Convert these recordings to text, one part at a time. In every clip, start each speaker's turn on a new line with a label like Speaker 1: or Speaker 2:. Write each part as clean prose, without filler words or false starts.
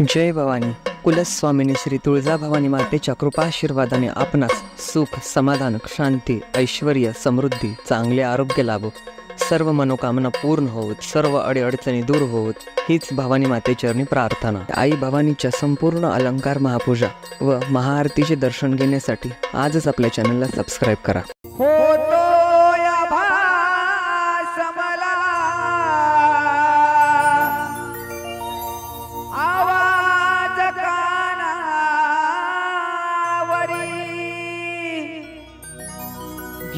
Speaker 1: जय भवानी. कुलस्वामिनी श्री तुळजाभवानी मातेच्या कृपाशीर्वादाने आपणास सुख, समाधान, शांती, ऐश्वर्य, समृद्धी, चांगले आरोग्य लाभो, सर्व मनोकामना पूर्ण होवोत, सर्व अडीअडचणी दूर होवोत, हीच भवानी मातेचरणी प्रार्थना. आई भवानीच्या संपूर्ण अलंकार महापूजा व महाआरतीचे दर्शन घेण्यासाठी आजच आपल्या चॅनलला सबस्क्राईब करा.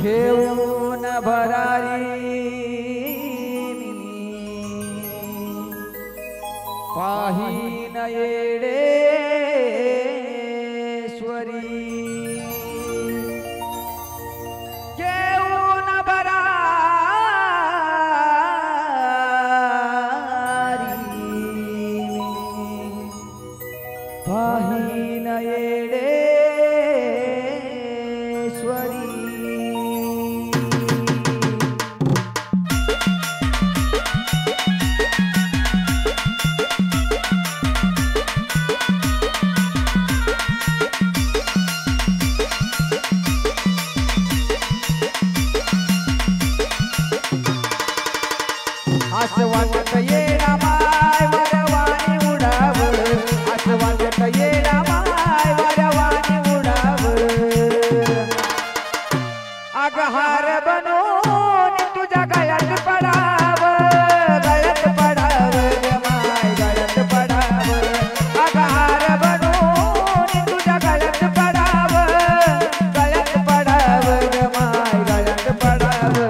Speaker 2: घेऊन भरारी पाहीन येडेश्वरी, घेऊन भरारी पाहीन येडेश्वरी. असं वाटत येडा माय वरवाणी उडाव, असं वाटत येडा माय वरवाणी उडाव. अग हार बनून तुझ्या गळ्यात पडाव, गळ्यात पडाव माय गळ्यात पडाव. अग हार बनून तुझ्या गळ्यात पडाव, गळ्यात पडाव माय गळ्यात पडाव.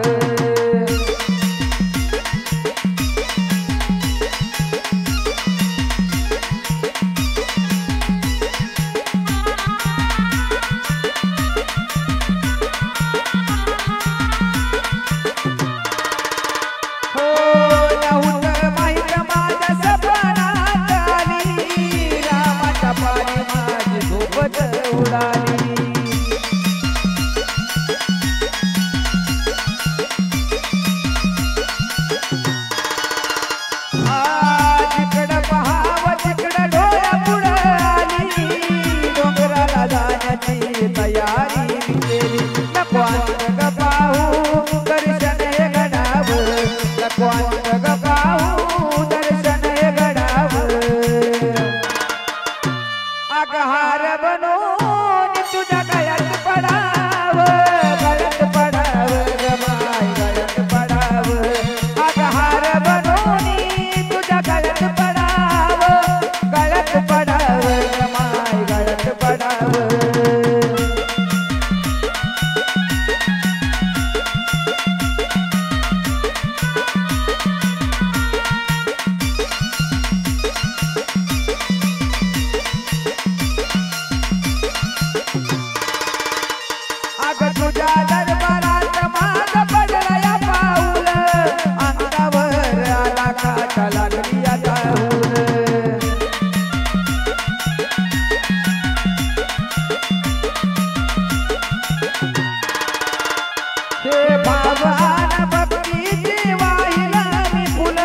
Speaker 2: तयारी केली नको ग पाहू दर्शन हे घडाव, नको ग पाहू दर्शन हे घडाव. अग हार बनून तुझ्या गळ्यात पडाव, गळ्यात पडाव ग माय गळ्यात पडाव. अग हार बनून तुझ्या गळ्यात पडाव, गळ्यात पडाव ग माय गळ्यात पडाव. तुझ्या दरबारात माझ पडलया पाऊल, अंगावर आला काटा लागली आता हूल. हे भावान भक्तीची वाहिला मी फुल,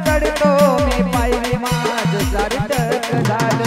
Speaker 2: चढतो मी पायरी माझ सार्थक झालं.